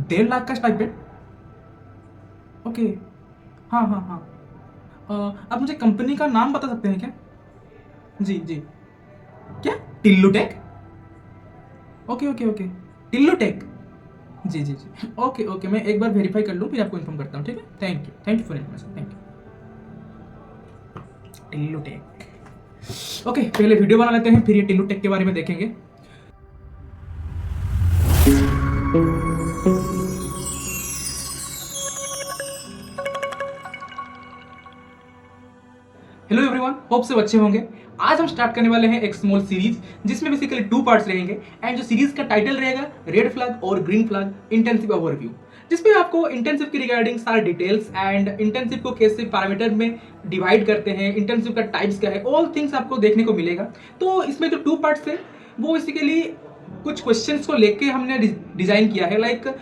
1.5 लाख का stipend? Okay. हाँ हाँ हाँ। आप मुझे कंपनी का नाम बता सकते हैं क्या? जी जी। क्या? Tillu take? Okay okay okay. Tillu take. जी जी जी, ओके ओके, मैं एक बार वेरीफाई कर लूँ फिर आपको इन्फॉर्म करता हूँ, ठीक है? Thank you for information, thank you. टिल्लू टेक। ओके, पहले वीडियो बना लेते हैं फिर ये टिल्लू टेक के बारे में देखेंगे। हेलो एवरीवन, होप से अच्छे होंगे। आज हम स्टार्ट करने वाले हैं एक स्मॉल सीरीज जिसमें बेसिकली 2 पार्ट्स रहेंगे एंड जो सीरीज का टाइटल रहेगा रेड फ्लैग और ग्रीन फ्लैग इंटेंसिव ओवरव्यू, जिसमें आपको इंटेंसिव की रिगार्डिंग सारे डिटेल्स एंड इंटेंसिव को कैसे पैरामीटर में डिवाइड करते हैं, इंटेंसिव का टाइप्स क्या है, ऑल थिंग्स आपको देखने को मिलेगा। तो इसमें जो 2 पार्ट्स है वो बेसिकली कुछ क्वेश्चंस को लेके हमने डिजाइन किया है। लाइक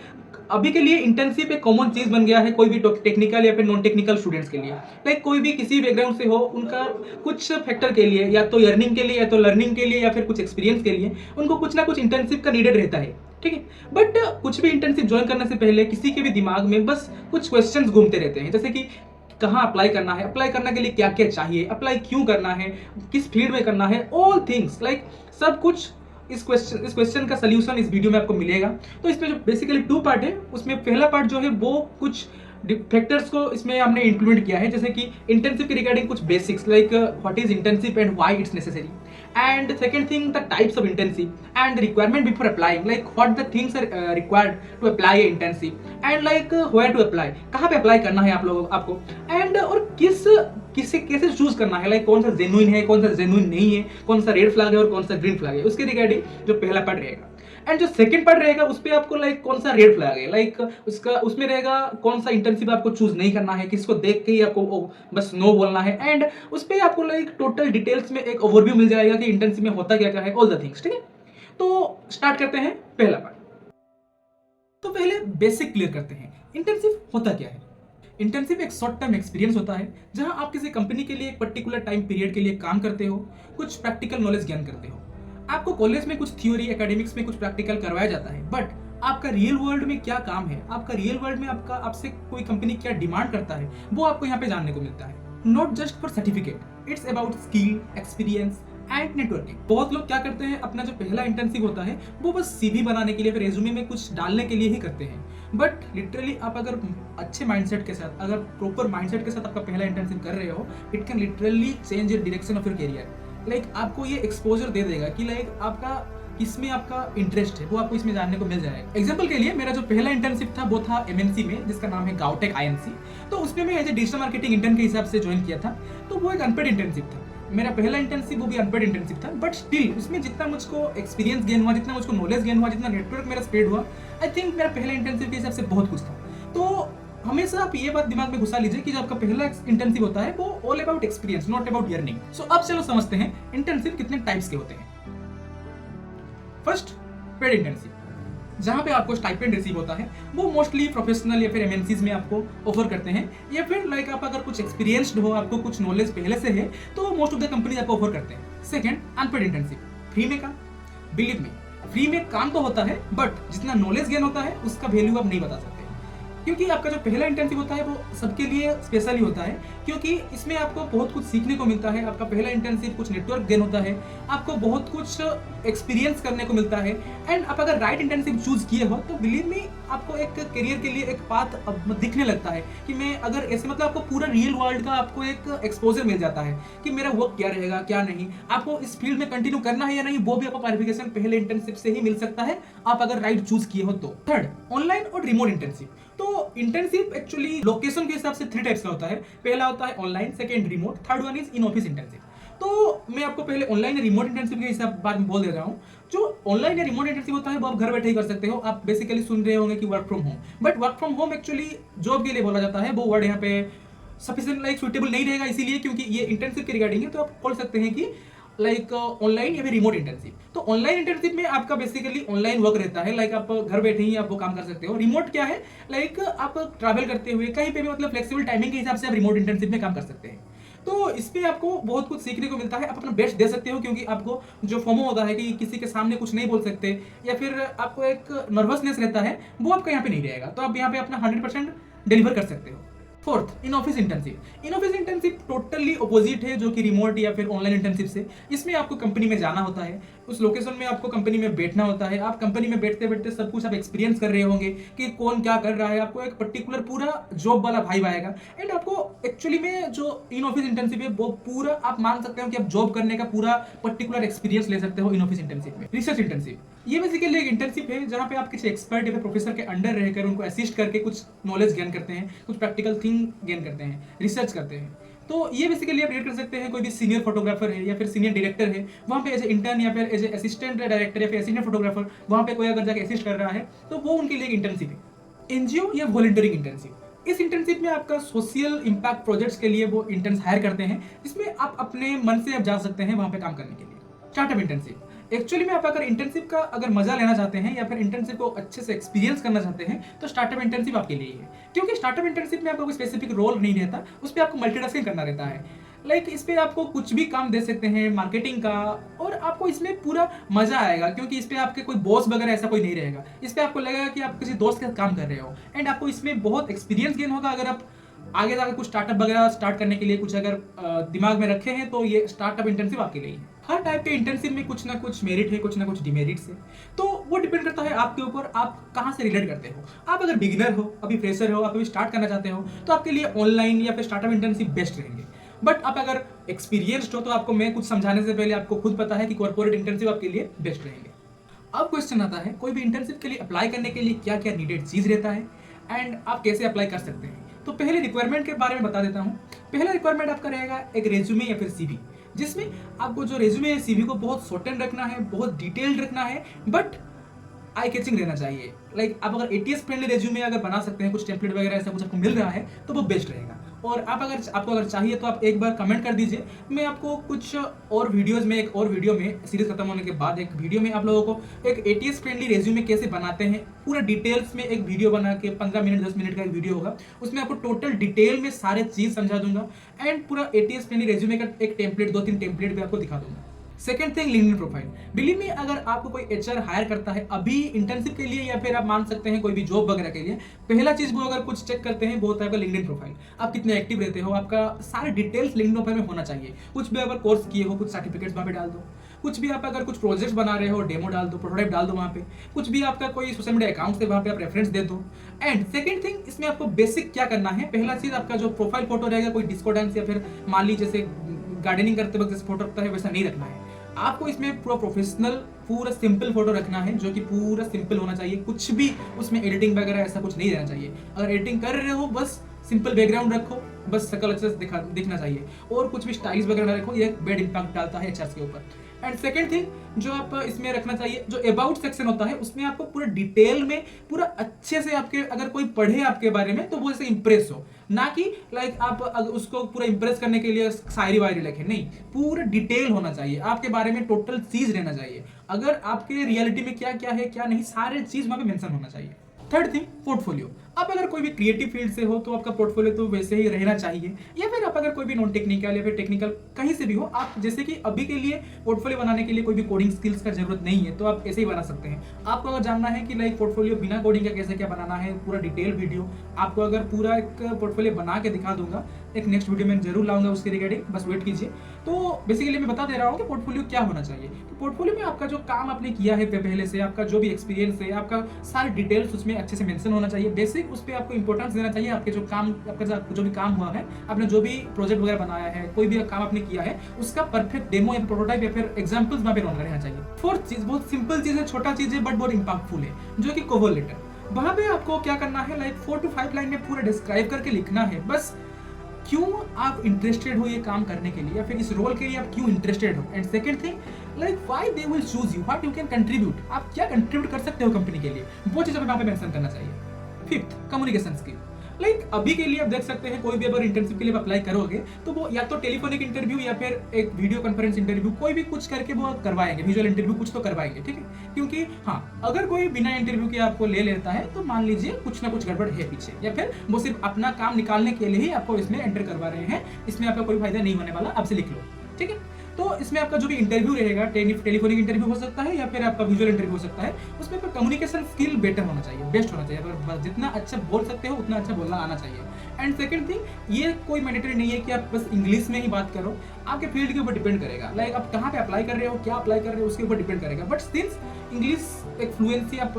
अभी के लिए इंटेंसिव एक कॉमन चीज बन गया है कोई भी टेक्निकल या फिर नॉन टेक्निकल स्टूडेंट्स के लिए। लाइक कोई भी किसी बैकग्राउंड से हो, उनका कुछ फैक्टर के लिए या तो अर्निंग के लिए या तो लर्निंग के लिए या फिर कुछ एक्सपीरियंस के लिए उनको कुछ ना कुछ इंटेंसिव का नीडेड रहता है, ठीक है? बट कुछ भी इंटेंसिव ज्वाइन करने से पहले किसी के भी दिमाग में बस कुछ क्वेश्चंस घूमते रहते हैं, जैसे कि कहाँ अप्लाई करना है, अप्लाई करने के लिए क्या क्या चाहिए, अप्लाई क्यों करना है, किस फील्ड में करना है, ऑल थिंग्स लाइक सब कुछ इस क्वेश्चन का सलूशन इस वीडियो में आपको मिलेगा। तो इसमें जो बेसिकली 2 पार्ट है उसमें पहला पार्ट जो है वो कुछ फैक्टर्स को इसमें हमने इंप्लीमेंट किया है, जैसे कि इंटेंसिव के रिगार्डिंग कुछ basics like what is intensive and why it's necessary, and second thing the types of intensive and requirement before applying, like what the things are required to apply a intensive and like where to apply, कहाँ पे apply करना है आप लोगों आपको, and और किसे कैसे चूज करना है, लाइक कौन सा जेन्युइन है कौन सा जेन्युइन नहीं है, कौन सा रेड फ्लैग है और कौन सा ग्रीन फ्लैग है, उसके रिगार्डिंग जो पहला पार्ट रहेगा। एंड जो सेकंड पार्ट रहेगा उस पर आपको लाइक कौन सा रेड फ्लैग है, लाइक उसका उसमें रहेगा कौन सा इंटर्नशिप आपको चूज नहीं करना है, किसको देख के ही आपको बस नो बोलना है, एंड उस पर आपको लाइक टोटल डिटेल्स में एक ओवरव्यू मिल जाएगा कि इंटर्नशिप में होता क्या क्या है, ऑल द थिंग्स, ठीक है? तो स्टार्ट करते हैं पहला पार्ट। तो पहले बेसिक क्लियर करते हैं, इंटर्नशिप होता क्या है। इंटर्नशिप एक शॉर्ट टर्म एक्सपीरियंस होता है जहां आप किसी कंपनी के लिए एक पर्टिकुलर टाइम पीरियड के लिए काम करते हो, कुछ प्रैक्टिकल नॉलेज गेन करते हो। आपको कॉलेज में कुछ थ्योरी, एकेडमिक्स में कुछ प्रैक्टिकल करवाया जाता है, बट आपका रियल वर्ल्ड में क्या काम है, आपका रियल वर्ल्ड में आपका आपसे कोई कंपनी क्या डिमांड करता है, वो आपको यहाँ पे जानने को मिलता है। Not just for certificate, it's about skill, experience and networking. बहुत लोग क्या करते हैं, अपना जो पहला इंटर्नशिप होता है वो बस सीवी बनाने के लिए, फिर रेज्यूमे में कुछ डालने के लिए ही करते हैं। बट लिटरली आप अगर अच्छे माइंडसेट के साथ, अगर प्रॉपर माइंडसेट के साथ आपका पहला इंटर्नशिप कर रहे हो, it can literally change the direction of your career. Like आपको ये एक्सपोजर दे देगा कि लाइक आपका किसमें आपका इंटरेस्ट है वो आपको इसमें जानने को मिल जाएगा। एग्जांपल के लिए मेरा जो पहला इंटर्नशिप था वो था एमएनसी में जिसका नाम है गाउटेक आईएनसी। तो उसमें मैं as a digital marketing intern के हिसाब से ज्वाइन किया था। तो वो एक अनपेड इंटर्नशिप था, मेरा पहला इंटर्नशिप वो भी अनपेड इंटर्नशिप था, बट स्टिल उसमें जितना मुझको एक्सपीरियंस गेन हुआ, जितना मुझको नॉलेज गेन हुआ, जितना नेटवर्क मेरा स्प्रेड हुआ, आई थिंक मेरा पहला इंटर्नशिप के हिसाब से बहुत कुछ था। तो हमेशा आप ये बात दिमाग में घुसा लीजिए कि जो आपका पहला इंटर्नशिप होता है वो all about experience, not about earning. So अब चलो समझते हैं इंटर्नशिप कितने टाइप्स के होते हैं। फर्स्ट, पेड इंटर्नशिप, जहां पे आपको स्टाइपेंड रिसीव होता है, वो मोस्टली प्रोफेशनल या फिर एमएनसीज में आपको ऑफर करते हैं, या फिर लाइक आप अगर कुछ एक्सपीरियंस्ड हो, आपको कुछ नॉलेज पहले से है, तो मोस्ट ऑफ द कंपनीज आपको ऑफर करते हैं। सेकंड, अनपेड इंटर्नशिप, फ्री में काम। बिलीव मी, फ्री में काम तो होता है बट जितना नॉलेज गेन होता है उसका वैल्यू आप नहीं बता सकते, क्योंकि आपका जो पहला इंटर्नशिप होता है वो सबके लिए स्पेशल ही होता है, क्योंकि इसमें आपको बहुत कुछ सीखने को मिलता है। आपका पहला इंटर्नशिप कुछ नेटवर्क गेन होता है, आपको बहुत कुछ एक्सपीरियंस करने को मिलता है, एंड आप अगर राइट इंटर्नशिप चूज किए हो तो बिलीव मी आपको एक करियर के लिए एक पाथ दिखने लगता है कि मैं अगर ऐसे, मतलब आपको पूरा रियल वर्ल्ड का आपको एक एक्सपोजर मिल जाता है कि मेरा वर्क क्या रहेगा क्या नहीं, आपको इस फील्ड में कंटिन्यू करना है या नहीं, वो भी आपको क्लैरिफिकेशन पहले इंटर्नशिप से ही मिल सकता है, आप अगर राइट चूज किए हो तो। थर्ड, ऑनलाइन और रिमोट इंटर्नशिप। तो इंटर्नशिप एक्चुअली लोकेशन के हिसाब से 3 टाइप्स का होता है। पहला होता है online, second remote, third one is in office internship. तो मैं आपको पहले ऑनलाइन या रिमोट इंटर्नशिप के हिसाब बाद में बोल दे रहा हूँ। जो ऑनलाइन या रिमोट इंटर्नशिप होता है वो आप घर बैठे ही कर सकते हो। आप बेसिकली सुन रहे होंगे कि work from home, but work from home actually job के लिए बोला जाता है, वो वर्ड यहाँ पे सफिशिएंट लाइक सुटेबल नहीं रहेगा, इसीलिए क्योंकि ये इंटर्नशिप के रिगार्डिंग है। तो आप बोल सकते हैं कि लाइक ऑनलाइन या फिर रिमोट इंटर्नशिप। तो ऑनलाइन इंटर्नशिप में आपका बेसिकली ऑनलाइन वर्क रहता है, लाइक आप घर बैठे ही आप वो काम कर सकते हो। रिमोट क्या है, लाइक आप ट्रैवल करते हुए कहीं पे भी, मतलब फ्लेक्सिबल टाइमिंग के हिसाब से आप रिमोट इंटर्नशिप में काम कर सकते हैं। तो इसमें आपको बहुत कुछ सीखने को मिलता है, आप अपना बेस्ट दे सकते हो, क्योंकि आपको जो फोमो होता है कि किसी के सामने कुछ नहीं बोल सकते या फिर आपको एक नर्वसनेस रहता है, वो आपका यहाँ पे नहीं रहेगा। तो आप यहाँ पे अपना 100% डिलीवर कर सकते हो। Fourth, in office internship. In office internship totally opposite है जो कि रिमोट या फिर ऑनलाइन इंटर्नशिप से। इसमें आपको कंपनी में जाना होता है, उस लोकेशन में आपको कंपनी में बैठना होता है, आप कंपनी में बैठते बैठते सब कुछ आप एक्सपीरियंस कर रहे होंगे कि कौन क्या कर रहा है, आपको एक पर्टिकुलर पूरा जॉब वाला वाइब आएगा। एंड आपको एक्चुअली में जो इन ऑफिस इंटर्नशिप है वो पूरा आप मान सकते हो कि आप जॉब करने का पूरा पर्टिकुलर एक्सपीरियंस ले सकते हो इन ऑफिस इंटर्नशिप में। रिसर्च इंटर्नशिप, ये बेसिकली एक इंटर्नशिप है जहाँ पे आप किसी एक्सपर्ट या फिर प्रोफेसर के अंडर रहकर उनको असिस्ट करके कुछ नॉलेज गेन करते हैं, कुछ प्रैक्टिकल थिंग गेन करते हैं, रिसर्च करते हैं। तो ये बेसिकली आप रेट कर सकते हैं, कोई भी सीनियर फोटोग्राफर है या फिर सीनियर डायरेक्टर है, वहाँ पे एज ए इंटर्न या फिर एज ए असिस्टेंट डायरेक्टर या फिर असिस्टेंट फोटोग्राफर वहाँ पे कोई अगर जाके असिस्ट कर रहा है तो वो उनके लिए एक इंटर्नशिप है। एनजीओ या वॉलंटियरिंग इंटर्नशिप, इस इंटर्नशिप में आपका सोशल इंपैक्ट प्रोजेक्ट्स के लिए वो इंटर्न्स हायर करते हैं, जिसमें आप अपने मन से आप जा सकते हैं वहाँ पे काम करने के लिए। स्टार्टअप इंटर्नशिप, एक्चुअली में आप अगर इंटर्नशिप का अगर मजा लेना चाहते हैं या फिर इंटर्नशिप को अच्छे से एक्सपीरियंस करना चाहते हैं तो स्टार्टअप इंटर्नशिप आपके लिए है, क्योंकि स्टार्टअप इंटर्नशिप में आपका कोई स्पेसिफिक रोल नहीं रहता, उस पर आपको मल्टीटास्किंग करना रहता है। लाइक इस पे आपको कुछ भी काम दे सकते हैं मार्केटिंग का, और आपको इसमें पूरा मजा आएगा क्योंकि इस पे आपके कोई बॉस वगैरह ऐसा कोई नहीं रहेगा। इस पे आपको लगेगा कि आप किसी दोस्त के साथ काम कर रहे हो, एंड आपको इसमें बहुत एक्सपीरियंस गेन होगा। अगर आप आगे जाकर कुछ स्टार्टअप वगैरह स्टार्ट करने के लिए कुछ अगर दिमाग में रखे हैं तो ये स्टार्टअप इंटर्नशिप आपके लिए है। हर टाइप के इंटर्नशिप में कुछ ना कुछ मेरिट है, कुछ ना कुछ डिमेरिट्स है, तो वो डिपेंड करता है आपके ऊपर, आप कहाँ से रिलेट करते हो। आप अगर बिगिनर हो, अभी फ्रेशर हो, आप अभी स्टार्ट करना चाहते हो तो आपके लिए ऑनलाइन या फिर स्टार्टअप इंटर्नशिप बेस्ट रहेंगे। बट आप अगर एक्सपीरियंस्ड हो तो आपको मैं कुछ समझाने से पहले आपको खुद पता है कि कॉर्पोरेट इंटर्नशिप आपके लिए बेस्ट रहेंगे। अब क्वेश्चन आता है कोई भी इंटर्नशिप के लिए अप्लाई करने के लिए क्या क्या नीडेड चीज रहता है एंड आप कैसे अप्लाई कर सकते हैं। तो पहले रिक्वायरमेंट के बारे में बता देता हूँ। पहला रिक्वायरमेंट आपका रहेगा एक रेज्यूमे या फिर सीवी, जिसमें आपको जो रेज्यूमे या सीवी को बहुत शॉर्टन रखना है, बहुत डिटेल्ड रखना है, बट आई कैचिंग रहना चाहिए। लाइक आप अगर एटीएस फ्रेंडली रेज्यूमे अगर बना सकते हैं, कुछ टेम्पलेट वगैरह ऐसा कुछ आपको मिल रहा है तो वो बेस्ट रहेगा। और आपको अगर चाहिए तो आप एक बार कमेंट कर दीजिए, मैं आपको कुछ और वीडियोस में, एक और वीडियो में सीरीज खत्म होने के बाद एक वीडियो में आप लोगों को एक एटीएस फ्रेंडली रेज्यूमे कैसे बनाते हैं पूरा डिटेल्स में एक वीडियो बना के 15 मिनट 10 मिनट का एक वीडियो होगा, उसमें आपको टोटल डिटेल में सारे चीज समझा दूंगा एंड पूरा एटीएस फ्रेंडली रेज्यूमे का एक टेम्पलेट 2-3 टेम्पलेट भी आपको दिखा दूंगा। Second thing, LinkedIn profile. Believe me, अगर आपको कोई एचआर हायर करता है अभी इंटर्नशिप के लिए या फिर आप मान सकते हैं कोई भी जॉब वगैरह के लिए, पहला चीज वो अगर कुछ चेक करते हैं वो होता है आपका लिंक्डइन प्रोफाइल। आप कितने एक्टिव रहते हो, आपका सारे डिटेल्स लिंक्डइन प्रोफाइल में होना चाहिए। कुछ भी अगर कोर्स किए हो, कुछ सर्टिफिकेट्स वहाँ पे डाल दो, कुछ भी आप अगर कुछ प्रोजेक्ट्स बना रहे हो डेमो डाल दो, प्रोटोटाइप डाल दो वहाँ पे, कुछ भी आपका कोई सोशल मीडिया अकाउंट है वहाँ पे आप रेफरेंस दे दो। एंड सेकंड थिंग, इसमें आपको बेसिक क्या करना है, पहला चीज आपका जो प्रोफाइल फोटो रहेगा कोई डिस्को डांस या फिर मान ली जैसे गार्डनिंग करते वक्त जैसे फोटो रखता है वैसा नहीं रखना है। आपको इसमें पूरा प्रोफेशनल पूरा सिंपल फोटो रखना है, जो कि पूरा सिंपल होना चाहिए, कुछ भी उसमें एडिटिंग वगैरह ऐसा कुछ नहीं रहना चाहिए। अगर एडिटिंग कर रहे हो बस सिंपल बैकग्राउंड रखो, बस शकल अच्छे से दिखना चाहिए, और कुछ भी स्टाइल्स वगैरह ना रखो, ये बैड इंपैक्ट डालता है एचआर के ऊपर। एंड सेकंड थिंग जो आप इसमें रखना चाहिए, जो अबाउट सेक्शन होता है उसमें आपको पूरा डिटेल में पूरा अच्छे से आपके अगर कोई पढ़े आपके बारे में तो वो ऐसे इंप्रेस हो, ना कि लाइक आप उसको पूरा इंप्रेस करने के लिए शायरी वायरी लिखे, नहीं, पूरा डिटेल होना चाहिए आपके बारे में, टोटल चीज रहना चाहिए। अगर आपके रियलिटी में क्या क्या है क्या नहीं, सारे चीज वहां पे मेंशन होना चाहिए। Third thing, portfolio. आप अगर कोई भी क्रिएटिव फील्ड से हो तो आपका पोर्टफोलियो तो वैसे ही रहना चाहिए, या फिर आप अगर कोई भी नॉन टेक्निकल या फिर टेक्निकल कहीं से भी हो, आप जैसे कि अभी के लिए पोर्टफोलियो बनाने के लिए कोई भी कोडिंग स्किल्स का जरूरत नहीं है तो आप ऐसे ही बना सकते हैं। आपको अगर जानना है कि लाइक पोर्टफोलियो बिना कोडिंग का कैसे क्या बनाना है, पूरा डिटेल वीडियो आपको अगर पूरा एक पोर्टफोलियो बना के दिखा दूंगा, एक नेक्स्ट वीडियो में जरूर लाऊंगा उसके रिगार्डिंग, बस वेट कीजिए। तो बेसिकली मैं बता दे रहा हूँ कि पोर्टफोलियो क्या होना चाहिए। तो पोर्टफोलियो में आपका जो काम आपने किया है पहले से, आपका जो भी एक्सपीरियंस है, आपका सारे डिटेल्स उसमें अच्छे से मेंशन होना चाहिए। बेसिक उस पर आपको इंपॉर्टेंस देना चाहिए, आपके जो काम, आपका जो भी काम हुआ है, आपने जो भी प्रोजेक्ट वगैरह बनाया है, कोई भी काम आपने किया है, उसका परफेक्ट डेमो या प्रोटोटाइप या फिर एग्जांपल्स वहां पे रहना चाहिए। फोर्थ चीज बहुत सिंपल चीज है, छोटा चीज है बट बहुत इंपैक्टफुल है, जो कि कवर लेटर। वहां पे आपको क्या करना है, लाइक 4 to 5 लाइन में पूरा डिस्क्राइब करके लिखना है, बस क्यों आप इंटरेस्टेड हो ये काम करने के लिए या फिर इस रोल के लिए आप क्यों इंटरेस्टेड हो। And second thing, like why they will choose you, what you can contribute, आप क्या कंट्रीब्यूट कर सकते हो कंपनी के लिए, वो चीज हमें वहां पे मेंशन करना चाहिए। Fifth, communication skill. लाइक अभी के लिए आप देख सकते हैं कोई भी अगर इंटर्नशिप के लिए अप्लाई करोगे तो वो या तो टेलीफोनिक इंटरव्यू या फिर एक वीडियो कॉन्फ्रेंस इंटरव्यू कोई भी कुछ करके वो करवाएंगे, विजुअल इंटरव्यू कुछ तो करवाएंगे, ठीक है। क्योंकि हाँ, अगर कोई बिना इंटरव्यू के आपको ले लेता है तो मान लीजिए कुछ ना कुछ गड़बड़ है पीछे, या फिर वो सिर्फ अपना काम निकालने के लिए ही आपको इसमें एंटर करवा रहे हैं। इसमें आपका कोई फायदा नहीं होने वाला, आपसे लिख लो, ठीक है। तो इसमें आपका जो भी इंटरव्यू रहेगा, टेलीफोनिक इंटरव्यू हो सकता है या फिर आपका विजुअल इंटरव्यू हो सकता है, उसमें आपका कम्युनिकेशन स्किल बेटर होना चाहिए, बेस्ट होना चाहिए। अगर जितना अच्छा बोल सकते हो उतना अच्छा बोलना आना चाहिए। एंड सेकंड थिंग, ये कोई मैंडेटरी नहीं है कि आप बस इंग्लिश में ही बात करो, आपके फील्ड के ऊपर डिपेंड करेगा। लाइक आप कहाँ पे अप्लाई कर रहे हो, क्या अप्लाई कर रहे हो, उसके ऊपर डिपेंड करेगा। बट सिंस इंग्लिश एक फ्लुएंसी आप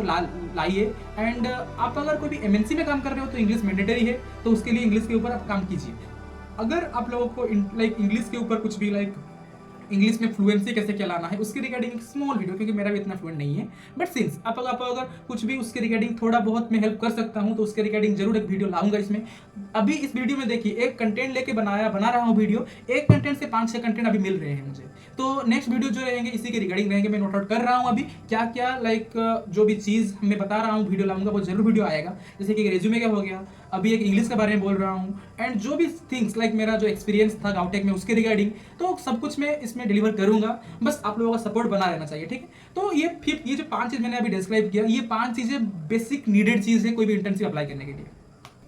लाइए, एंड आप अगर कोई भी एमएनसी में काम कर रहे हो तो इंग्लिश मैंडेटरी है, तो उसके लिए इंग्लिश के ऊपर आप काम कीजिए। अगर आप लोगों को लाइक इंग्लिश के ऊपर कुछ भी लाइक इंग्लिश में फ्लुएंसी कैसे क्या लाना है उसके रिगार्डिंग एक स्मॉल वीडियो, क्योंकि मेरा भी इतना फ्लुएंट नहीं है, बट सिंस आप अगर कुछ भी उसके रिगार्डिंग थोड़ा बहुत मैं हेल्प कर सकता हूं तो उसके रिगार्डिंग जरूर एक वीडियो लाऊंगा इसमें। अभी इस वीडियो में देखिए एक कंटेंट लेके बना रहा हूँ वीडियो, एक कंटेंट से 5-6 कंटेंट अभी मिल रहे हैं मुझे। तो नेक्स्ट वीडियो जो रहेंगे इसी के रिगार्डिंग रहेंगे। मैं नोट आउट कर रहा हूँ अभी क्या क्या लाइक जो भी चीज़ मैं बता रहा हूँ वीडियो लाऊंगा वो जरूर वीडियो आएगा। जैसे कि रेज्यूमे का हो गया, अभी एक इंग्लिश के बारे में बोल रहा हूँ, एंड जो भी थिंग्स लाइक मेरा जो एक्सपीरियंस था गाउटेक में उसके रिगार्डिंग, तो सब कुछ मैं इसमें डिलीवर करूंगा। बस आप लोगों का सपोर्ट बना रहना चाहिए, ठीक है। तो ये जो 5 चीज़ मैंने अभी डिस्क्राइब किया, ये 5 चीज़ें बेसिक नीडेड चीज़ है कोई भी इंटर्नशिप अप्लाई करने के लिए।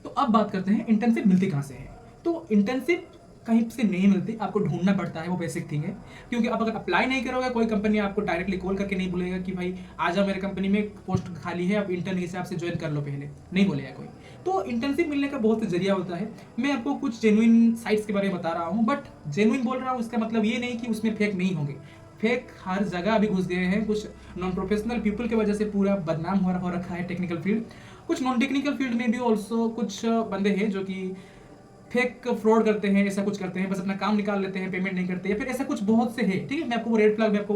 तो अब बात करते हैं इंटर्नशिप मिलती कहाँ से है। तो इंटर्नशिप कहीं से नहीं मिलती, आपको ढूंढना पड़ता है, वो बेसिक थिंग है। क्योंकि आप अगर अप्लाई नहीं करोगे, कोई कंपनी आपको डायरेक्टली कॉल करके नहीं बोलेगा कि भाई आ जाओ मेरे कंपनी में पोस्ट खाली है, आप इंटर्न के हिसाब से ज्वाइन कर लो, पहले नहीं बोलेगा कोई। तो इंटर्नशिप मिलने का बहुत जरिया होता है। मैं आपको कुछ जेन्युइन साइट्स के बारे में बता रहा हूँ, बट जेन्युइन बोल रहा हूँ इसका मतलब ये नहीं कि उसमें फेक नहीं होंगे। फेक हर जगह अभी घुस गए हैं। कुछ नॉन प्रोफेशनल पीपल की वजह से पूरा बदनाम हो रखा है टेक्निकल फील्ड। कुछ नॉन टेक्निकल फील्ड में भी ऑल्सो कुछ बंदे हैं जो कि फेक फ्रॉड करते हैं, ऐसा कुछ करते हैं, बस अपना काम निकाल लेते हैं, पेमेंट नहीं करते, या फिर ऐसा कुछ बहुत से है, ठीक है। मैं आपको वो रेड फ्लैग में आपको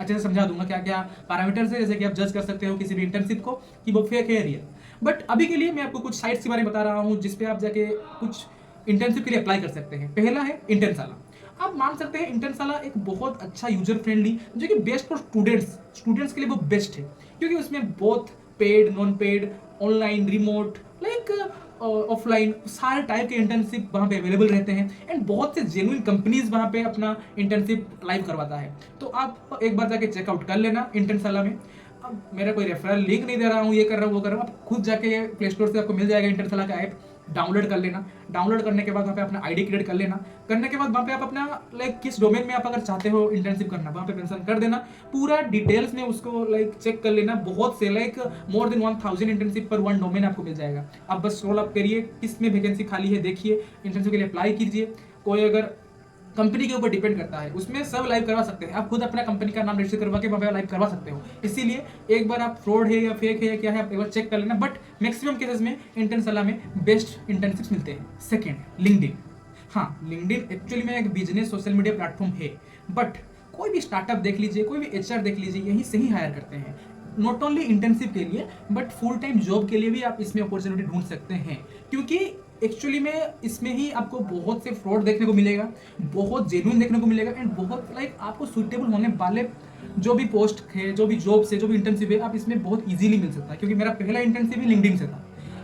अच्छे से समझा दूंगा क्या क्या पैरामीटर्स है, जैसे कि आप जज कर सकते हो किसी भी इंटर्नशिप को कि वो फेक है रियल। बट अभी के लिए मैं आपको कुछ साइट्स के बारे में बता रहा हूँ जिसपे आप जाके कुछ इंटर्नशिप के लिए अप्लाई कर सकते हैं। पहला है इंटर्नशाला। आप मान सकते हैं इंटर्नशाला एक बहुत अच्छा यूजर फ्रेंडली, जो कि बेस्ट फॉर स्टूडेंट्स के लिए वो बेस्ट है, क्योंकि उसमें बहुत paid, non paid, online, remote, like offline सारे टाइप के इंटर्नशिप वहाँ पे अवेलेबल रहते हैं। एंड बहुत से जेन्युइन कंपनीज वहाँ पे अपना इंटर्नशिप लाइव करवाता है। तो आप एक बार जाके चेकआउट कर लेना इंटर्नशाला में। अब मेरा कोई रेफरल लिंक नहीं दे रहा हूँ, ये कर रहा हूँ वो कर रहा हूँ, आप खुद जाके प्ले स्टोर से आपको मिल जाएगा इंटर्नशाला का ऐप, डाउनलोड कर लेना। डाउनलोड करने के बाद वहाँ पे अपना आईडी क्रिएट कर लेना। करने के बाद वहाँ पे आप अपना लाइक किस डोमेन में आप अगर चाहते हो इंटर्नशिप करना वहाँ पे मेंशन कर देना। पूरा डिटेल्स में उसको लाइक चेक कर लेना। बहुत से लाइक मोर देन 1000 इंटर्नशिप पर 1 डोमेन आपको मिल जाएगा। आप बस स्क्रॉल अप करिए, किस में वैकेंसी खाली है देखिए, इंटर्नशिप के लिए अप्लाई कीजिए। कोई अगर कंपनी के ऊपर डिपेंड करता है, उसमें सब लाइव करवा सकते हैं। आप खुद अपना कंपनी का नाम रजिस्टर करवा के वहाँ लाइव करवा सकते हो। इसीलिए एक बार आप फ्रॉड है या फेक है या क्या है आप एक बार चेक कर लेना। बट मैक्सिमम केसेस में इंटर्नशाला में बेस्ट इंटर्नशिप्स मिलते हैं। Second, LinkedIn. हाँ, लिंक्डइन एक्चुअली में एक बिजनेस सोशल मीडिया प्लेटफॉर्म है, बट कोई भी स्टार्टअप देख लीजिए, कोई भी एचआर देख लीजिए, यहीं से ही हायर करते हैं। नॉट ओनली इंटर्नशिप के लिए बट फुल टाइम जॉब के लिए भी आप इसमें अपॉर्चुनिटी ढूंढ सकते हैं। क्योंकि एक्चुअली में इसमें ही आपको बहुत से फ्रॉड देखने को मिलेगा, बहुत जेन्युइन देखने को मिलेगा, एंड बहुत लाइक आपको सूटेबल होने वाले जो भी पोस्ट है, जो भी जॉब से, जो भी इंटर्नशिप है, आप इसमें बहुत इजीली मिल सकता है। क्योंकि मेरा पहला इंटर्नशिप ही लिंक्डइन से था।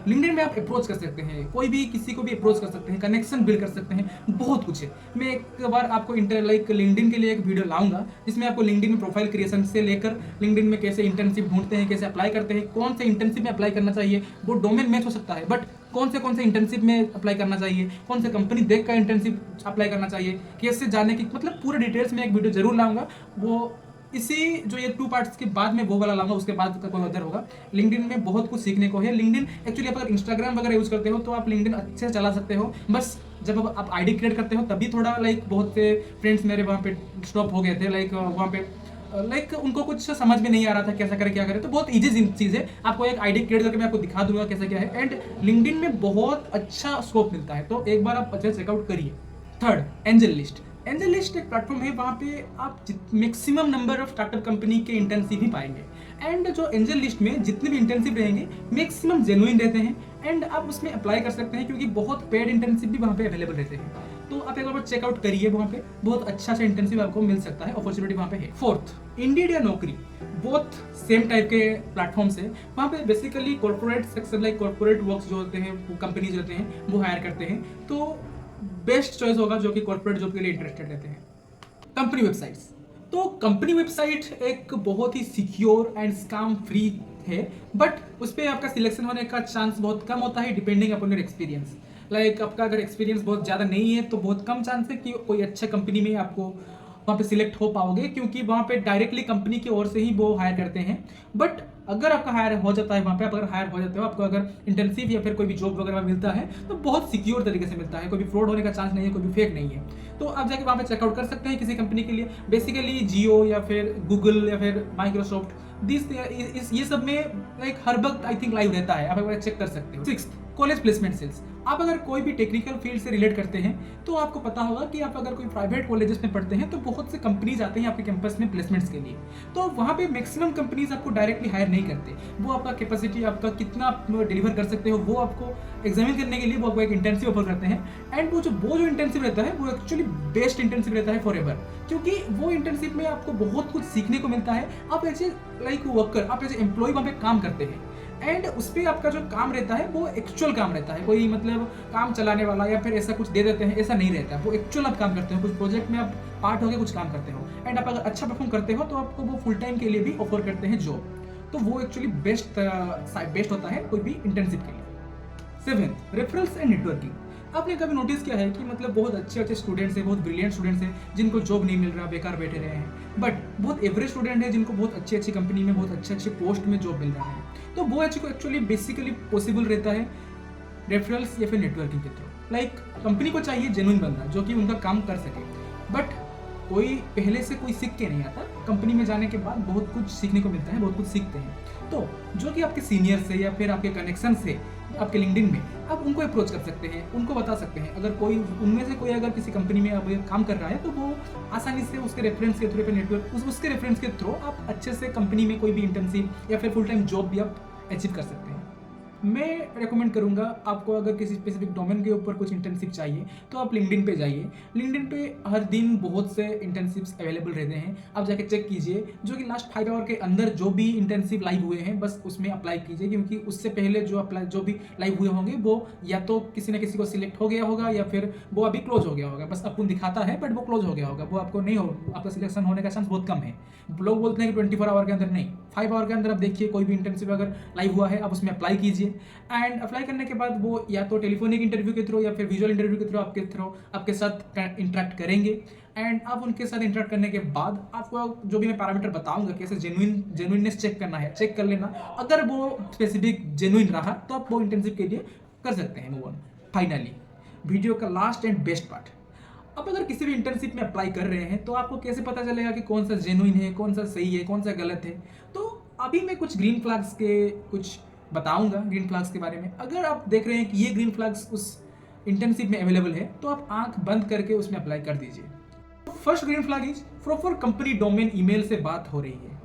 लिंक्डइन में आप अप्रोच कर सकते हैं, कोई भी किसी को भी अप्रोच कर सकते हैं, कनेक्शन बिल्ड कर सकते हैं, बहुत कुछ है। मैं एक बार आपको लाइक लिंक्डइन के लिए एक वीडियो लाऊंगा जिसमें आपको लिंक्डइन में प्रोफाइल क्रिएशन से लेकर लिंक्डइन में कैसे इंटर्नशिप ढूंढते हैं, कैसे अप्लाई करते हैं, कौन से इंटर्नशिप में अप्लाई करना चाहिए। वो डोमेन मैच हो सकता है, बट कौन से इंटर्नशिप में अप्लाई करना चाहिए, कौन से कंपनी देख कर इंटर्नशिप अप्लाई करना चाहिए, कैसे जाने की, मतलब पूरे डिटेल्स में एक वीडियो जरूर लाऊंगा। वो इसी जो ये 2 पार्ट्स के बाद में वो वाला लाऊंगा, उसके बाद का कोई अदर होगा। लिंक्डइन में बहुत कुछ सीखने को है। लिंक्डइन एक्चुअली आप अगर इंस्टाग्राम वगैरह यूज करते हो तो आप लिंक्डइन अच्छे से चला सकते हो। बस जब आप आईडी क्रिएट करते हो तभी थोड़ा लाइक बहुत से फ्रेंड्स मेरे वहाँ पे स्टॉप हो गए थे, लाइक वहाँ पे लाइक उनको कुछ समझ में नहीं आ रहा था कैसा करे क्या करे। तो बहुत ईजी चीज़ है, आपको एक आईडी क्रिएट करके मैं आपको दिखा दूंगा कैसा क्या है। एंड लिंक्डइन में बहुत अच्छा स्कोप मिलता है, तो एक बार आप अच्छे चेकआउट करिए। Third, angel list. Angel list एक प्लेटफॉर्म है, वहाँ पे आप maximum number of startup company के इंटर्नशिप ही पाएंगे। एंड जो एंजल लिस्ट में जितने भी इंटर्नशिप रहेंगे मैक्सिमम जेन्युइन रहते हैं, एंड आप उसमें अप्लाई कर सकते हैं क्योंकि बहुत पेड इंटर्नशिप भी वहाँ पे अवेलेबल रहते हैं। तो आप एक बार चेकआउट करिए, वहाँ पे बहुत अच्छा सा इंटर्नशिप आपको मिल सकता है, अपॉर्चुनिटी वहाँ पे है। फोर्थ, इंडीड या नौकरी, बोथ सेम टाइप के प्लेटफॉर्म्स है। वहाँ पे basically corporate sector like corporate works जो होते हैं, वो कंपनीज होते हैं वो हायर करते हैं, तो बेस्ट चॉइस होगा जो कि कॉर्पोरेट जॉब के लिए इंटरेस्टेड रहते हैं। कंपनी वेबसाइट्स, तो कंपनी वेबसाइट एक बहुत ही सिक्योर एंड स्कैम फ्री है, बट उस पर आपका सिलेक्शन होने का चांस बहुत कम होता है, depending upon your experience. Like आपका अगर एक्सपीरियंस बहुत ज़्यादा नहीं है तो बहुत कम चांस है कि कोई अच्छे कंपनी में आपको वहाँ पे सिलेक्ट हो पाओगे, क्योंकि वहाँ पे डायरेक्टली कंपनी की ओर से ही वो हायर करते हैं। बट अगर आपका हायर हो जाता है वहाँ पे, आप अगर हायर हो जाते हो, आपको अगर इंटर्नशिप या फिर कोई भी जॉब वगैरह मिलता है तो बहुत सिक्योर तरीके से मिलता है, कोई भी फ्रॉड होने का चांस नहीं है, कोई भी फेक नहीं है। तो आप जाके वहाँ पे चेकआउट कर सकते हैं किसी कंपनी के लिए। बेसिकली जियो या फिर गूगल या फिर माइक्रोसॉफ्ट ये सब में लाइक हर वक्त आई थिंक लाइव रहता है, आप एक बार चेक कर सकते हो। Sixth, college placement cells. आप अगर कोई भी टेक्निकल फील्ड से रिलेट करते हैं तो आपको पता होगा कि आप अगर कोई प्राइवेट कॉलेजेस में पढ़ते हैं तो बहुत से कंपनीज आते हैं आपके कैंपस में प्लेसमेंट्स के लिए। तो वहाँ पे मैक्सिमम कंपनीज आपको डायरेक्टली हायर नहीं करते, वो आपका कैपेसिटी, आपका कितना आप डिलीवर कर सकते हो, वो आपको एग्जामिन करने के लिए वो आपको एक इंटर्नशिप ऑफर करते हैं। एंड वो जो इंटर्नशिप रहता है वो एक्चुअली बेस्ट इंटर्नशिप रहता है फॉर एवर, क्योंकि वो इंटर्नशिप में आपको बहुत कुछ सीखने को मिलता है। आप ऐसे लाइक वर्कर, आप ऐसे एम्प्लॉय वहाँ पे काम करते हैं, एंड उस पर आपका जो काम रहता है वो एक्चुअल काम रहता है, कोई मतलब काम चलाने वाला या फिर ऐसा कुछ दे देते हैं ऐसा नहीं रहता है, वो एक्चुअल आप काम करते हो, कुछ प्रोजेक्ट में आप पार्ट होकर कुछ काम करते हो, एंड आप अगर अच्छा परफॉर्म करते हो तो आपको वो फुल टाइम के लिए भी ऑफर करते हैं जॉब। तो वो एक्चुअली बेस्ट होता है कोई भी इंटर्नशिप के लिए। Seventh, referrals and networking. आपने कभी नोटिस किया है कि मतलब बहुत अच्छे स्टूडेंट्स हैं, बहुत ब्रिलियंट स्टूडेंट्स हैं जिनको जॉब नहीं मिल रहा, बेकार बैठे रहे हैं, बट बहुत एवरेज स्टूडेंट है जिनको बहुत अच्छी कंपनी में बहुत अच्छे पोस्ट में जॉब मिल रहा है। तो वो एक्चुअली बेसिकली पॉसिबल रहता है रेफरल्स या फिर नेटवर्किंग के थ्रू। लाइक कंपनी को चाहिए जेन्युइन बंदा जो कि उनका काम कर सके, बट कोई पहले से कोई सीख के नहीं आता, कंपनी में जाने के बाद बहुत कुछ सीखने को मिलता है, बहुत कुछ सीखते हैं। तो जो कि आपके सीनियर से या फिर आपके कनेक्शन से, आपके लिंक्डइन में आप उनको अप्रोच कर सकते हैं, उनको बता सकते हैं। अगर कोई उनमें से कोई अगर किसी कंपनी में अब काम कर रहा है तो वो आसानी से उसके रेफरेंस के थ्रू, नेटवर्क उसके रेफरेंस के थ्रू आप अच्छे से कंपनी में कोई भी इंटर्नशिप या फिर फुल टाइम जॉब भी आप अचीव कर सकते हैं। मैं रेकमेंड करूंगा आपको, अगर किसी स्पेसिफिक डोमेन के ऊपर कुछ इंटर्नशिप चाहिए तो आप लिंक्डइन पे जाइए। लिंक्डइन पे हर दिन बहुत से इंटर्नशिप्स अवेलेबल रहते हैं, आप जाके चेक कीजिए, जो कि लास्ट 5 आवर के अंदर जो भी इंटर्नशिप लाइव हुए हैं बस उसमें अप्लाई कीजिए, क्योंकि उससे पहले जो भी लाइव हुए होंगे वो या तो किसी न किसी को सिलेक्ट हो गया होगा या फिर वो अभी क्लोज हो गया होगा, बस अपन दिखाता है बट वो क्लोज हो गया होगा, वो आपको नहीं हो, आपका सिलेक्शन होने का चांस बहुत कम है। लोग बोलते हैं कि 24 आवर के अंदर, नहीं, 5 आवर के अंदर आप देखिए कोई भी इंटर्नशिप अगर लाइव हुआ है आप उसमें अप्लाई कीजिए। एंड अप्लाई करने के बाद वो या तो टेलीफोनिक इंटरव्यू के थ्रू या फिर विजुअल इंटरव्यू के थ्रू आपके साथ इंटरेक्ट करेंगे। एंड आप उनके साथ इंटरेक्ट करने के बाद आपको जो भी मैं पैरामीटर बताऊंगा कैसे जेन्युइननेस चेक करना है, चेक कर लेना। अगर वो स्पेसिफिक जेन्युइन रहा तो आप वो इंटर्नशिप के लिए कर सकते हैं मूव ऑन। फाइनली वीडियो का लास्ट एंड बेस्ट पार्ट, अब अगर किसी भी इंटर्नशिप में अप्लाई कर रहे हैं तो आपको कैसे पता चलेगा कि कौन सा जेन्युइन है, कौन सा सही है, कौन सा गलत है। तो अभी मैं कुछ ग्रीन फ्लैग्स के कुछ बताऊंगा, ग्रीन फ्लैग्स के बारे में। अगर आप देख रहे हैं कि ये ग्रीन फ्लैग्स उस इंटर्नशिप में अवेलेबल है तो आप आंख बंद करके उसमें अप्लाई कर दीजिए। First green flag is proper company domain email से बात हो रही है।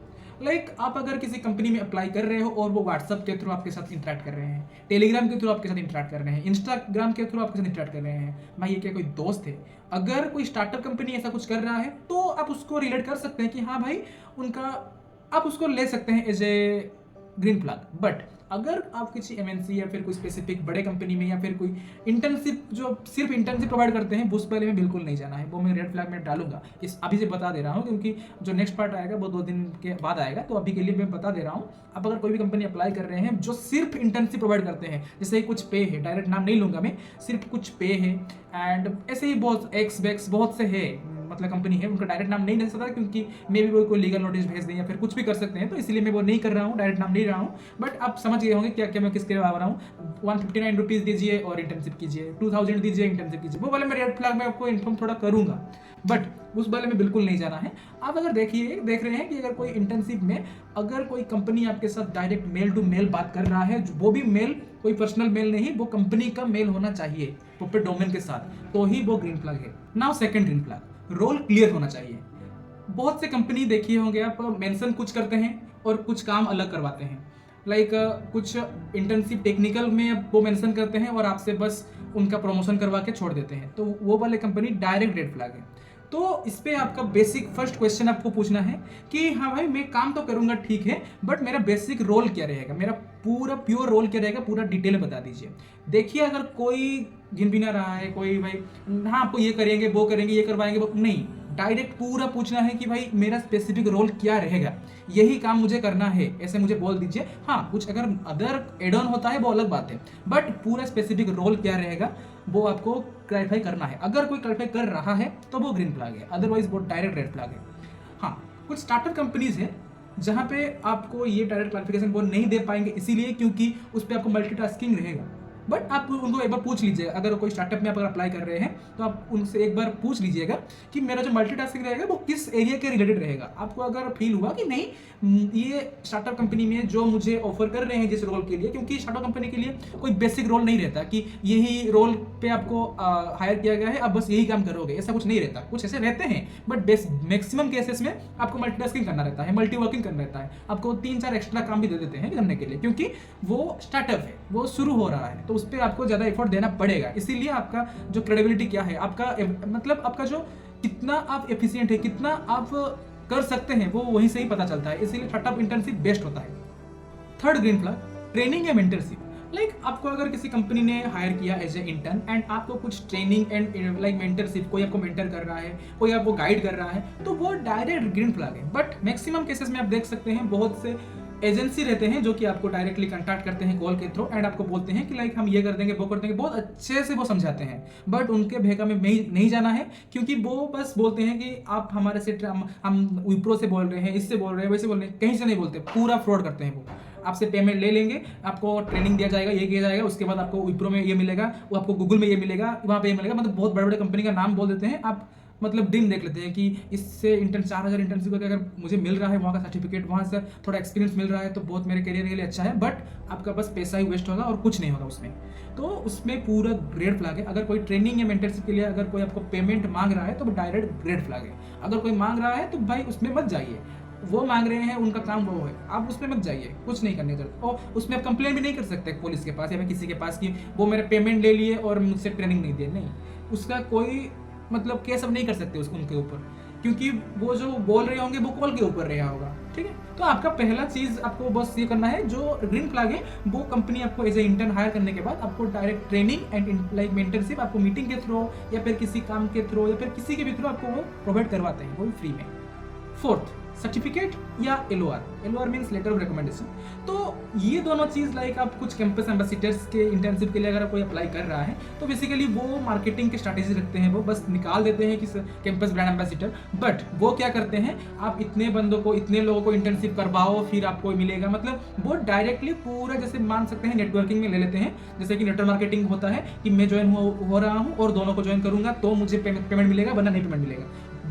लाइक आप अगर किसी कंपनी में अप्लाई कर रहे हो और वो व्हाट्सएप के थ्रू आपके साथ इंटरेक्ट कर रहे हैं, टेलीग्राम के थ्रू आपके साथ इंटरेक्ट कर रहे हैं, इंस्टाग्राम के थ्रू आपके साथ इंटरेक्ट कर रहे हैं, भाई ये क्या कोई दोस्त है? अगर कोई स्टार्टअप कंपनी ऐसा कुछ कर रहा है तो आप उसको रिलेट कर सकते हैं कि हाँ भाई उनका, आप उसको ले सकते हैं as a green flag. But अगर आप किसी एमएनसी या फिर कोई स्पेसिफिक बड़े कंपनी में या फिर कोई इंटर्नशिप जो सिर्फ इंटर्नशिप प्रोवाइड करते हैं उस वाले में बिल्कुल नहीं जाना है, वो मैं रेड फ्लैग में डालूंगा, इस अभी से बता दे रहा हूँ, क्योंकि जो नेक्स्ट पार्ट आएगा वो 2 दिन के बाद आएगा, तो अभी के लिए मैं बता दे रहा हूँ। आप अगर कोई भी कंपनी अप्लाई कर रहे हैं जो सिर्फ इंटर्नशिप प्रोवाइड करते हैं, जैसे कुछ पे है, डायरेक्ट नाम नहीं लूंगा मैं, सिर्फ कुछ पे है एंड ऐसे ही बहुत एक्स बहुत से है, मतलब कंपनी है, उनका डायरेक्ट नाम नहीं ले सकता क्योंकि मे भी वो कोई लीगल नोटिस भेज दें या फिर कुछ भी कर सकते हैं, तो इसलिए मैं वो नहीं कर रहा हूँ, डायरेक्ट नाम नहीं रहा हूँ। बट आप समझ गए होंगे क्या क्या मैं किसके लिए आ रहा हूँ। 159 रुपीज़ दीजिए और इंटर्नशिप कीजिए, 2000 दीजिए इंटर्नशिप कीजिए, वो वाले मैं रेड फ्लैग में आपको इन्फॉर्म थोड़ा करूँगा, बट उस वाले में बिल्कुल नहीं जाना है। आप अगर देख रहे हैं कि अगर कोई इंटर्नशिप में अगर कोई कंपनी आपके साथ डायरेक्ट मेल टू मेल बात कर रहा है, वो भी मेल कोई पर्सनल मेल नहीं, वो कंपनी का मेल होना चाहिए प्रॉपर डोमेन के साथ, तो ही वो ग्रीन फ्लैग है। Now second green flag, role clear होना चाहिए। बहुत से कंपनी देखिए होंगे आप, मेंशन कुछ करते हैं और कुछ काम अलग करवाते हैं। लाइक कुछ इंटर्नशिप टेक्निकल में वो मेंशन करते हैं और आपसे बस उनका प्रमोशन करवा के छोड़ देते हैं, तो वो वाले कंपनी डायरेक्ट रेड फ्लैग है। तो इस पे आपका बेसिक फर्स्ट क्वेश्चन आपको पूछना है कि हाँ भाई मैं काम तो करूंगा ठीक है, बट मेरा बेसिक रोल क्या रहेगा, मेरा पूरा प्योर रोल क्या रहेगा, पूरा डिटेल बता दीजिए। देखिए अगर कोई गिन भी ना रहा है कोई भाई, हाँ आपको ये करेंगे वो करेंगे ये करवाएंगे वो नहीं, डायरेक्ट पूरा पूछना है कि भाई मेरा स्पेसिफिक रोल क्या रहेगा, यही काम मुझे करना है, ऐसे मुझे बोल दीजिए। हाँ कुछ अगर अदर एड ऑन होता है वो अलग बात है, बट पूरा स्पेसिफिक रोल क्या रहेगा वो आपको क्लैरिफाई करना है। अगर कोई क्लैरिफाई कर रहा है तो वो ग्रीन फ्लैग है, अदरवाइज वो डायरेक्ट रेड फ्लैग है। हाँ कुछ स्टार्टअप कंपनीज है जहाँ पे आपको ये डायरेक्ट क्लैरिफिकेशन वो नहीं दे पाएंगे, इसीलिए क्योंकि उस पर आपको मल्टीटास्किंग रहेगा। बट आप उनको एक बार पूछ लीजिएगा, अगर कोई स्टार्टअप में आप अगर अप्लाई कर रहे हैं तो आप उनसे एक बार पूछ लीजिएगा कि मेरा जो मल्टीटास्किंग रहेगा वो किस एरिया के रिलेटेड रहेगा। आपको अगर फील हुआ कि नहीं ये स्टार्टअप कंपनी में जो मुझे ऑफर कर रहे हैं जिस रोल के लिए, क्योंकि स्टार्टअप कंपनी के लिए कोई बेसिक रोल नहीं रहता कि यही रोल पे आपको हायर किया गया है अब बस यही काम करोगे, ऐसा कुछ नहीं रहता। कुछ ऐसे रहते हैं बट मैक्सिमम केसेस में आपको मल्टीटास्किंग करना रहता है, मल्टी वर्किंग करना रहता है, आपको 3-4 एक्स्ट्रा काम भी दे देते हैं करने के लिए, क्योंकि वो स्टार्टअप है, वो शुरू हो रहा है, तो उस पर आपको ज़्यादा एफर्ट देना पड़ेगा। इसीलिए आपका जो क्रेडिबिलिटी क्या है, आपका मतलब आपका जो कितना आप एफिशिएंट है, कितना आप कर सकते हैं, वो वहीं से ही पता चलता है। इसीलिए स्टार्टअप इंटर्नशिप बेस्ट होता है। थर्ड ग्रीन फ्लैग, ट्रेनिंग या मेंटरशिप। लाइक आपको अगर किसी कंपनी ने हायर किया एज ए इंटर्न एंड आपको कुछ ट्रेनिंग एंड लाइक मेंटरशिप, कोई आपको मेंटर कर रहा है, कोई आपको गाइड कर रहा है, तो वो डायरेक्ट ग्रीन फ्लैग है। बट मैक्सिमम केसेस में आप देख सकते हैं बहुत से एजेंसी रहते हैं जो कि आपको डायरेक्टली कांटेक्ट करते हैं कॉल के थ्रू एंड आपको बोलते हैं कि लाइक हम ये कर देंगे वो कर देंगे, बहुत अच्छे से वो समझाते हैं, बट उनके भेका में नहीं जाना है, क्योंकि वो बस बोलते हैं कि आप हमारे से हम विप्रो से बोल रहे हैं, इससे बोल रहे हैं, वैसे बोल रहे हैं, कहीं से नहीं बोलते, पूरा फ्रॉड करते हैं वो। आपसे पेमेंट ले लेंगे, आपको ट्रेनिंग दिया जाएगा, ये किया जाएगा, उसके बाद आपको विप्रो में ये मिलेगा, वो आपको गूगल में ये मिलेगा, वहाँ पे ये मिलेगा, मतलब बहुत बड़े बड़े कंपनी का नाम बोल देते हैं। आप मतलब दिन देख लेते हैं कि इससे 4,000 इंटर्नशिप करके अगर मुझे मिल रहा है वहाँ का सर्टिफिकेट, वहाँ से थोड़ा एक्सपीरियंस मिल रहा है तो बहुत मेरे करियर के लिए अच्छा है, बट आपका बस पैसा ही वेस्ट होगा और कुछ नहीं होगा उसमें। तो उसमें पूरा रेड फ्लैग है। अगर कोई ट्रेनिंग या मेंटरशिप के लिए अगर कोई आपको पेमेंट मांग रहा है तो डायरेक्ट रेड फ्लैग है। अगर कोई मांग रहा है तो भाई उसमें मत जाइए, वो मांग रहे हैं उनका काम वो है, आप उसमें मत जाइए, कुछ नहीं करने जरूरत। और उसमें आप कंप्लेन भी नहीं कर सकते पुलिस के पास या फिर किसी के पास कि वो मेरे पेमेंट ले लिए और मुझसे ट्रेनिंग नहीं दिए, नहीं, उसका कोई मतलब केस अब नहीं कर सकते उनके ऊपर, क्योंकि वो जो बोल रहे होंगे वो कॉल के ऊपर रहा होगा। ठीक है, तो आपका पहला चीज आपको बस ये करना है, जो ग्रीन फ्लैग है वो कंपनी आपको एज ए इंटर्न हायर करने के बाद आपको direct training and like mentorship आपको मीटिंग के थ्रू या फिर किसी काम के थ्रू या फिर किसी के भी थ्रू आपको वो प्रोवाइड करवाते हैं, वो फ्री में। फोर्थ, सर्टिफिकेट या LOR means letter of recommendation. तो ये दोनों चीज़ लाइक आप कुछ कैंपस एम्बेसडर्स के इंटर्नशिप के लिए अगर कोई अप्लाई कर रहा है तो बेसिकली वो मार्केटिंग की स्ट्रैटेजी रखते हैं, वो बस निकाल देते हैं कि कैंपस ब्रांड एम्बेसडर, बट वो क्या करते हैं, आप इतने बंदों को इतने लोगों को इंटर्नशिप करवाओ फिर आपको मिलेगा, मतलब वो डायरेक्टली पूरा जैसे मान सकते हैं नेटवर्किंग में ले लेते हैं, जैसे कि नेटवर्क मार्केटिंग होता है कि मैं ज्वाइन हो रहा हूँ और दोनों को ज्वाइन करूंगा तो मुझे पेमेंट मिलेगा वरना नहीं पेमेंट मिलेगा।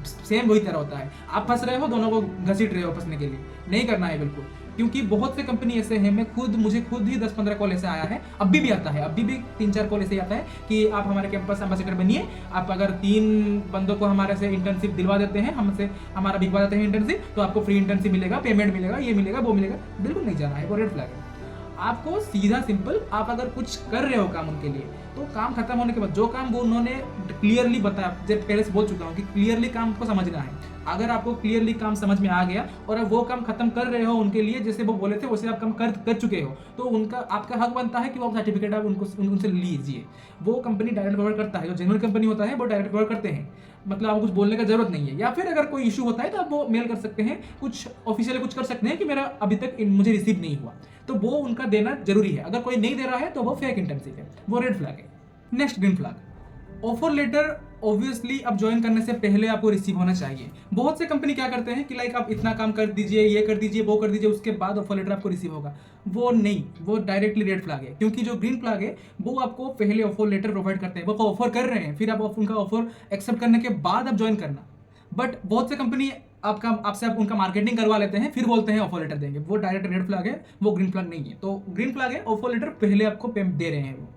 सेम वही तरह होता है, आप फंस रहे हो, दोनों को घसीट रहे हो फंसने के लिए, नहीं करना है बिल्कुल, क्योंकि बहुत से कंपनी ऐसे हैं, मुझे खुद ही 10-15 कॉल ऐसे आया है, अभी भी आता है, अभी भी 3-4 कॉल ऐसे आता है कि आप हमारे कैंपस एम्बेसडर बनिए, आप अगर 3 बंदों को हमारे से इंटर्नशिप दिलवा देते हैं, हमसे हमारा भिजवा देते हैं इंटर्नशिप, तो आपको फ्री इंटर्नशिप मिलेगा, पेमेंट मिलेगा, ये मिलेगा वो मिलेगा। बिल्कुल नहीं जाना है, वो रेड फ्लैग है। आपको सीधा सिंपल, आप अगर कुछ कर रहे हो काम उनके लिए तो काम खत्म होने के बाद जो काम वो उन्होंने क्लियरली बताया, जब पहले से बोल चुका हूँ कि क्लियरली काम को समझना है, अगर आपको क्लियरली काम समझ में आ गया और आप वो काम खत्म कर रहे हो उनके लिए, जैसे वो बोले थे वैसे आप काम कर चुके हो, तो उनका आपका हक बनता है कि वो सर्टिफिकेट आप उनसे लीजिए। वो कंपनी डायरेक्ट प्रोवाइड करता है, जो जेन्युइन कंपनी होता है वो डायरेक्ट प्रोवाइड करते हैं, मतलब आपको कुछ बोलने का जरूरत नहीं है। या फिर अगर कोई इशू होता है तो आप वो मेल कर सकते हैं, कुछ ऑफिशियल कुछ कर सकते हैं कि मेरा अभी तक मुझे रिसीव नहीं हुआ, तो वो उनका देना जरूरी है। अगर कोई नहीं दे रहा है तो वो फेक इंटर्नशिप है, वो रेड फ्लैग है। Next green flag, offer letter obviously अब ज्वाइन करने से पहले आपको रिसीव होना चाहिए। बहुत से कंपनी क्या करते हैं कि लाइक आप इतना काम कर दीजिए, ये कर दीजिए, वो कर दीजिए, उसके बाद ऑफर लेटर आपको रिसीव होगा, वो नहीं, वो डायरेक्टली रेड फ्लैग है। क्योंकि जो ग्रीन फ्लैग है वो आपको पहले ऑफर लेटर प्रोवाइड करते हैं, वो ऑफर कर रहे हैं, फिर आप उनका ऑफर एक्सेप्ट करने के बाद आप ज्वाइन करना। बट बहुत से कंपनी आपसे उनका मार्केटिंग करवा लेते हैं, फिर बोलते हैं ऑफर लेटर देंगे, वो डायरेक्ट रेड फ्लैग है, वो ग्रीन फ्लैग नहीं है। तो ग्रीन फ्लैग है, ऑफर लेटर पहले आपको दे रहे हैं वो।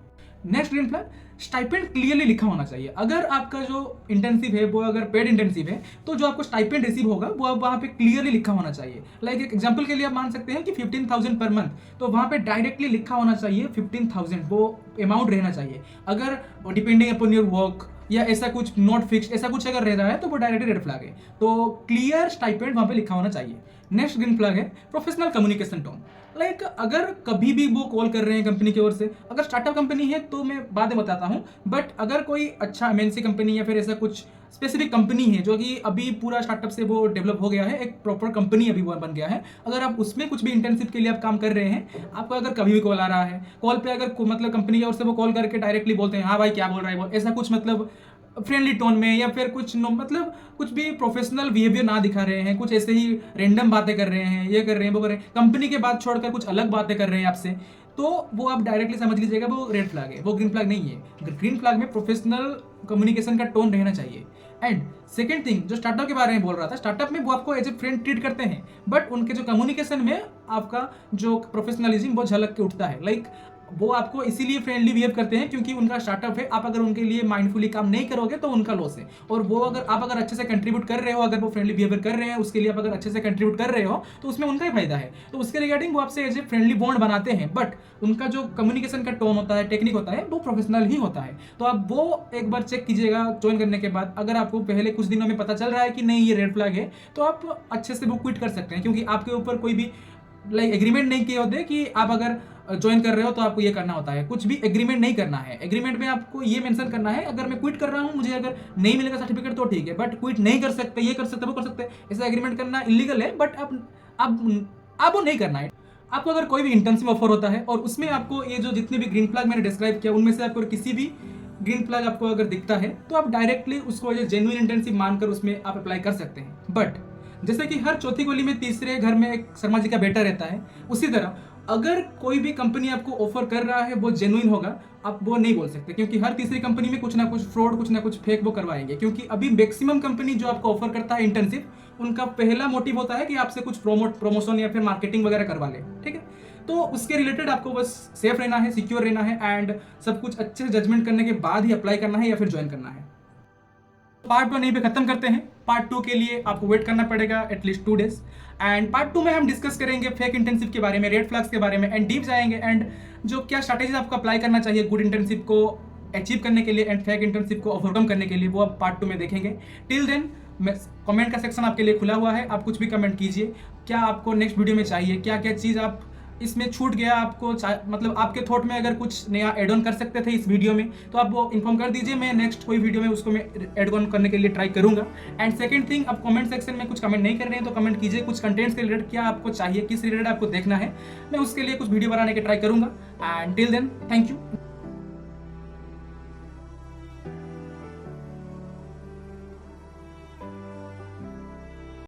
Next green flag, stipend clearly लिखा होना चाहिए। अगर आपका जो इंटेंसिव है वो अगर पेड इंटेंसिव है तो जो आपको स्टाइपेंड रिसीव होगा वो आप वहाँ पे क्लियरली लिखा होना चाहिए। लाइक एक एग्जांपल के लिए आप मान सकते हैं कि 15,000 पर मंथ, तो वहाँ पे डायरेक्टली लिखा होना चाहिए 15,000, वो अमाउंट रहना चाहिए। अगर डिपेंडिंग अपॉन योर वर्क या ऐसा कुछ नॉट फिक्स्ड ऐसा कुछ अगर रह रहा है तो वो डायरेक्टली रेड फ्लैग है। तो क्लियर स्टाइपेंड वहाँ पे लिखा होना चाहिए। नेक्स्ट ग्रीन फ्लैग है प्रोफेशनल कम्युनिकेशन टोन। लाइक अगर कभी भी वो कॉल कर रहे हैं कंपनी की ओर से, अगर स्टार्टअप कंपनी है तो मैं बाद में बताता हूँ, बट अगर कोई अच्छा एमएनसी कंपनी या फिर ऐसा कुछ स्पेसिफिक कंपनी है जो कि अभी पूरा स्टार्टअप से वो डेवलप हो गया है, एक प्रॉपर कंपनी अभी वो बन गया है, अगर आप उसमें कुछ भी इंटर्नशिप के लिए आप काम कर रहे हैं, आपको अगर कभी भी कॉल आ रहा है, कॉल पे अगर मतलब कंपनी की ओर से वो कॉल करके डायरेक्टली बोलते हैं हाँ भाई क्या बोल रहा है बोल, ऐसा कुछ मतलब फ्रेंडली टोन में या फिर कुछ मतलब कुछ भी प्रोफेशनल बिहेवियर ना दिखा रहे हैं, कुछ ऐसे ही रैंडम बातें कर रहे हैं, ये कर रहे हैं वो कर रहे हैं, कंपनी के बात छोड़कर कुछ अलग बातें कर रहे हैं आपसे, तो वो आप डायरेक्टली समझ लीजिएगा वो रेड फ्लैग है, वो ग्रीन फ्लैग नहीं है। ग्रीन फ्लैग में प्रोफेशनल कम्युनिकेशन का टोन रहना चाहिए। एंड सेकेंड थिंग, जो स्टार्टअप के बारे में बोल रहा था, स्टार्टअप में वो आपको एज ए फ्रेंड ट्रीट करते हैं, बट उनके जो कम्युनिकेशन में आपका जो प्रोफेशनलिज्म वो झलक के उठता है। लाइक वो आपको इसीलिए फ्रेंडली बिहेव करते हैं क्योंकि उनका स्टार्टअप है, आप अगर उनके लिए माइंडफुली काम नहीं करोगे तो उनका लॉस है। और वो अगर आप अगर अच्छे से कंट्रीब्यूट कर रहे हो, अगर वो फ्रेंडली बिहेवियर कर रहे हैं उसके लिए आप अगर अच्छे से कंट्रीब्यूट कर रहे हो तो उसमें उनका ही फायदा है। तो उसके रिगार्डिंग वो आपसे एज ए फ्रेंडली बॉन्ड बनाते हैं, बट उनका जो कम्युनिकेशन का टोन होता है, टेक्निक होता है, वो प्रोफेशनल ही होता है। तो आप वो एक बार चेक कीजिएगा ज्वाइन करने के बाद। अगर आपको पहले कुछ दिनों में पता चल रहा है कि नहीं ये रेड फ्लैग है तो आप अच्छे से वो क्विट कर सकते हैं, क्योंकि आपके ऊपर कोई भी लाइक एग्रीमेंट नहीं किए होते कि आप अगर ज्वाइन कर रहे हो तो आपको ये करना होता है। कुछ भी एग्रीमेंट नहीं करना है। एग्रीमेंट में आपको ये मेंशन करना है अगर मैं क्विट कर रहा हूँ, मुझे अगर नहीं मिलेगा सर्टिफिकेट तो ठीक है, बट क्विट नहीं कर सकते, ये कर सकते वो कर सकते, ऐसा एग्रीमेंट करना इलीगल है। बट आप वो नहीं करना है। आपको अगर कोई भी इंटर्नशिप ऑफर होता है और उसमें आपको ये जो जितने भी ग्रीन फ्लैग मैंने डिस्क्राइब किया उनमें से आपको किसी भी ग्रीन फ्लैग आपको अगर दिखता है तो आप डायरेक्टली उसको जेन्युइन इंटर्नशिप मानकर उसमें आप अप्लाई कर सकते हैं। बट जैसे कि हर चौथी गली में तीसरे घर में एक शर्मा जी का बेटा रहता है, उसी तरह अगर कोई भी कंपनी आपको ऑफर कर रहा है वो जेन्युइन होगा, आप वो नहीं बोल सकते, क्योंकि हर तीसरी कंपनी में कुछ ना कुछ फ्रॉड, कुछ ना कुछ फेक वो करवाएंगे। क्योंकि अभी मैक्सिमम कंपनी जो आपको ऑफर करता है इंटर्नशिप, उनका पहला मोटिव होता है कि आपसे कुछ प्रमोशन या फिर मार्केटिंग वगैरह करवा ले, ठीक है। तो उसके रिलेटेड आपको बस सेफ रहना है, सिक्योर रहना है एंड सब कुछ अच्छे से जजमेंट करने के बाद ही अप्लाई करना है या फिर ज्वाइन करना है। पार्ट 1 यहीं पे खत्म करते हैं। पार्ट 2 के लिए आपको वेट करना पड़ेगा एटलीस्ट 2 डेज। एंड पार्ट 2 में हम डिस्कस करेंगे फेक इंटर्नशिप के बारे में, रेड फ्लैग्स के बारे में एंड डीप जाएंगे एंड जो क्या स्ट्रैटेजीज आपको अप्लाई करना चाहिए गुड इंटर्नशिप को अचीव करने के लिए एंड फेक इंटर्नशिप को ओवरकम करने के लिए, वो आप पार्ट 2 में देखेंगे। टिल देन कमेंट का सेक्शन आपके लिए खुला हुआ है, आप कुछ भी कमेंट कीजिए। क्या आपको नेक्स्ट वीडियो में चाहिए, क्या क्या चीज़ आप इसमें छूट गया आपको, मतलब आपके थॉट में अगर कुछ नया एड ऑन कर सकते थे इस वीडियो में तो आप वो इन्फॉर्म कर दीजिए। मैं नेक्स्ट कोई वीडियो में उसको मैं एड ऑन करने के लिए ट्राई करूंगा। एंड सेकंड थिंग, आप कमेंट सेक्शन में कुछ कमेंट नहीं कर रहे हैं तो कमेंट कीजिए, कुछ कंटेंट्स के रिलेटेड क्या आपको चाहिए, किस रिलेटेड आपको देखना है, मैं उसके लिए कुछ वीडियो बनाने की ट्राई करूंगा। And till then thank you.